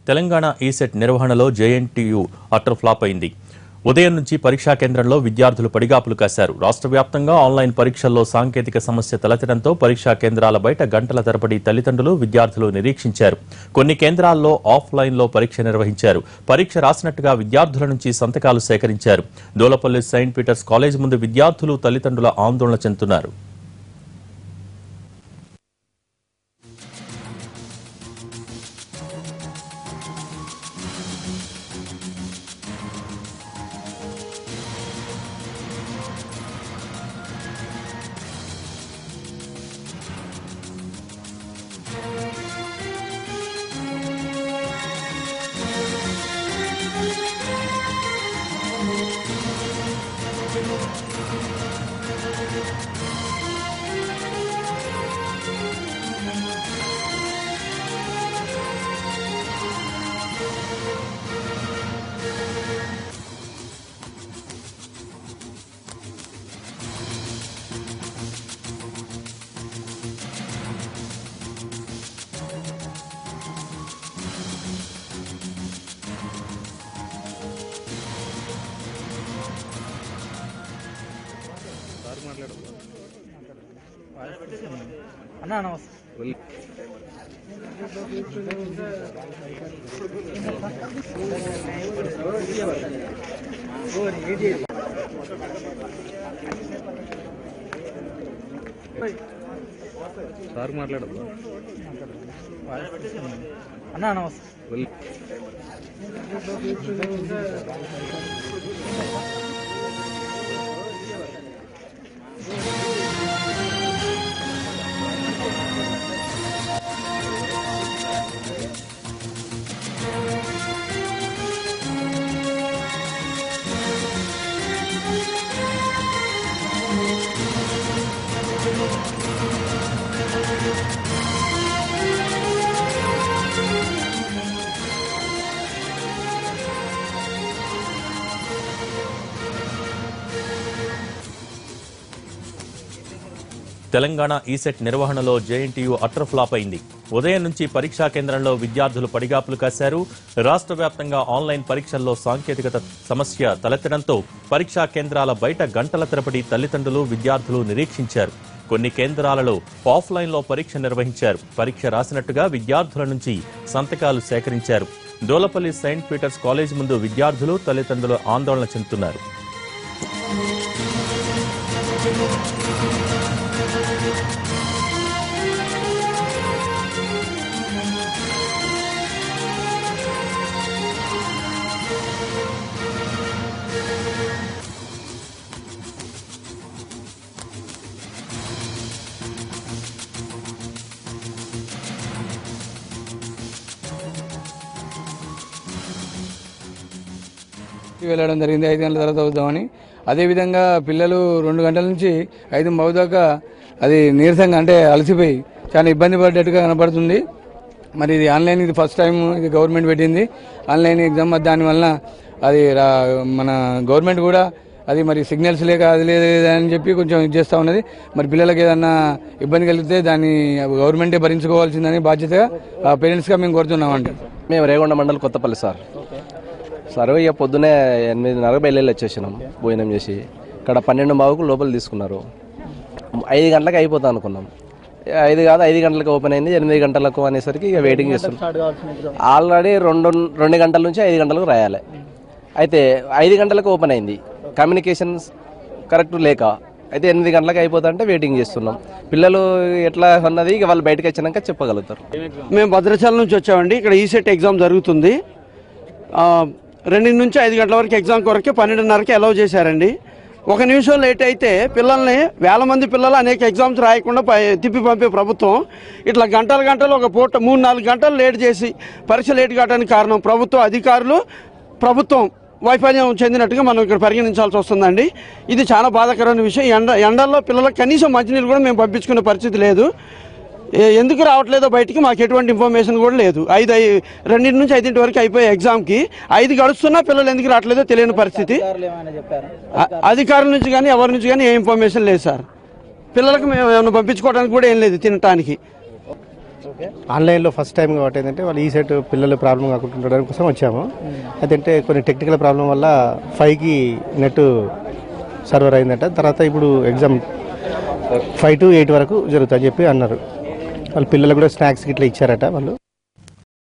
Telangana ECET నిర్వహణలో JNTU utter flop అయింది. ఉదయం నుంచి పరీక్షా కేంద్రంలో విద్యార్థులు పడిగాపులు కాశారు. రాష్ట్ర వ్యాప్తంగా ఆన్లైన్ పరీక్షల్లో సాంకేతిక సమస్య తలెత్తడంతో పరీక్షా కేంద్రాల బయట గంటల తరబడి తల్లిదండ్రులు, విద్యార్థులు నిరీక్షించారు. కొన్ని కేంద్రాల్లో ఆఫ్లైన్లో పరీక్ష నిర్వహించారు. పరీక్ష రాసినట్టుగా విద్యార్థుల నుంచి సంతకాలు సేకరించారు. దోలపల్లి సెయింట్ పీటర్స్ కాలేజ్ ముందు విద్యార్థులు, తల్లిదండ్రుల ఆందోళన చెందుతున్నారు. అన్నా నమస్తే. సార్ మాట్లాడు. అన్నా నమస్తే. తెలంగాణ ఈసెట్ నిర్వహణలో జేఎన్టీయూ అటర్ ఫ్లాప్ అయింది. ఉదయం నుంచి పరీక్షా కేంద్రంలో విద్యార్థులు పడిగాపులు కాశారు. రాష్ట్ర వ్యాప్తంగా ఆన్లైన్ పరీక్షల్లో సాంకేతికత సమస్య తలెత్తడంతో పరీక్షా కేంద్రాల బయట గంటల తరబడి తల్లిదండ్రులు, విద్యార్థులు నిరీక్షించారు. కొన్ని కేంద్రాలలో ఆఫ్లైన్లో పరీక్ష నిర్వహించారు. పరీక్ష రాసినట్టుగా విద్యార్థుల నుంచి సంతకాలు సేకరించారు. దోలపల్లి సెయింట్ పీటర్స్ కాలేజ్ ముందు విద్యార్థులు, తల్లిదండ్రులు ఆందోళన చెందుతున్నారు. వెళ్ళడం జరిగింది. 5 గంటల తర్వాత అవుదామని. అదేవిధంగా పిల్లలు 2 గంటల నుంచి 5 దాకా అది నీరసంగా అంటే అలసిపోయి చాలా ఇబ్బంది పడ్డట్టుగా కనపడుతుంది. మరి ఇది ఆన్లైన్, ఇది ఫస్ట్ టైం ఇది గవర్నమెంట్ పెట్టింది ఆన్లైన్ ఎగ్జామ్. దానివల్ల అది మన గవర్నమెంట్ కూడా అది మరి సిగ్నల్స్ లేక అది లేదని చెప్పి కొంచెం ఇది చేస్తూ ఉన్నది. మరి పిల్లలకి ఏదన్నా ఇబ్బంది కలిగితే దాన్ని గవర్నమెంటే భరించుకోవాల్సిందని బాధ్యతగా పేరెంట్స్గా మేము కోరుతున్నామండి. మేము రేగొండ మండల్ కొత్తపల్లి సార్. ఇక పొద్దునే 8:30 బయలుదేరి వచ్చేసినాం భోజనం చేసి. ఇక్కడ 12:15 లోపల తీసుకున్నారు. 5 గంటలకు అయిపోతా అనుకున్నాం. 5 కాదు 5 గంటలకు ఓపెన్ అయింది. 8 గంటలకు అనేసరికి ఇక వెయిటింగ్ చేస్తున్నాం. ఆల్రెడీ 2 గంటల నుంచి 5 గంటలకు రాయాలి. అయితే 5 గంటలకు ఓపెన్ అయింది. కమ్యూనికేషన్స్ కరెక్ట్ లేక అయితే 8 గంటలకు అయిపోతా అంటే వెయిటింగ్ చేస్తున్నాం. పిల్లలు ఎట్లా అన్నది ఇక వాళ్ళు బయటకు వచ్చినాక చెప్పగలుగుతారు. మేము భద్రాచలం నుంచి వచ్చామండి. ఇక్కడ ఈసెట్ ఎగ్జామ్ జరుగుతుంది. 2 నుంచి 5 గంటల వరకు ఎగ్జామ్ కొరకే 12:30కి అలౌ చేశారండి. 1 నిమిషం లేట్ అయితే పిల్లల్ని, వేల మంది పిల్లలు అనేక ఎగ్జామ్స్ రాయకుండా తిప్పి పంపే ప్రభుత్వం ఇట్లా గంటలు ఒక పూట 3-4 గంటలు లేట్ చేసి పరీక్ష లేట్ కావడానికి కారణం ప్రభుత్వ అధికారులు, ప్రభుత్వం వైఫల్యం చెందినట్టుగా మనం ఇక్కడ పరిగణించాల్సి వస్తుందండి. ఇది చాలా బాధాకరమైన విషయం. ఎండల్లో పిల్లలకు కనీసం మంచినీళ్ళు కూడా మేము పంపించుకునే పరిస్థితి లేదు. ఎందుకు రావట్లేదో బయటికి మాకు ఎటువంటి ఇన్ఫర్మేషన్ కూడా లేదు. 2 నుంచి 5 వరకు అయిపోయే ఎగ్జామ్కి 5 గడుస్తున్నా పిల్లలు ఎందుకు రావట్లేదో తెలియని పరిస్థితి. అధికారుల నుంచి కానీ ఎవరి నుంచి కానీ ఏ ఇన్ఫర్మేషన్ లేదు సార్. పిల్లలకు మేము ఏమైనా పంపించుకోవడానికి కూడా ఏం లేదు తినటానికి. ఆన్లైన్లో ఫస్ట్ టైం కాబట్టి ఏంటంటే వాళ్ళు ఈ సెట్ పిల్లలు ప్రాబ్లం కాకుండా ఉండడం కోసం వచ్చాము. అదంటే కొన్ని టెక్నికల్ ప్రాబ్లం వల్ల 5కి నెట్ సర్వర్ అయిందట. తర్వాత ఇప్పుడు ఎగ్జామ్ 5 to 8 వరకు జరుగుతుందని చెప్పి అన్నారు. వాళ్ళ పిల్లలు కూడా స్నాక్స్ ఇట్లా ఇచ్చారట వాళ్ళు.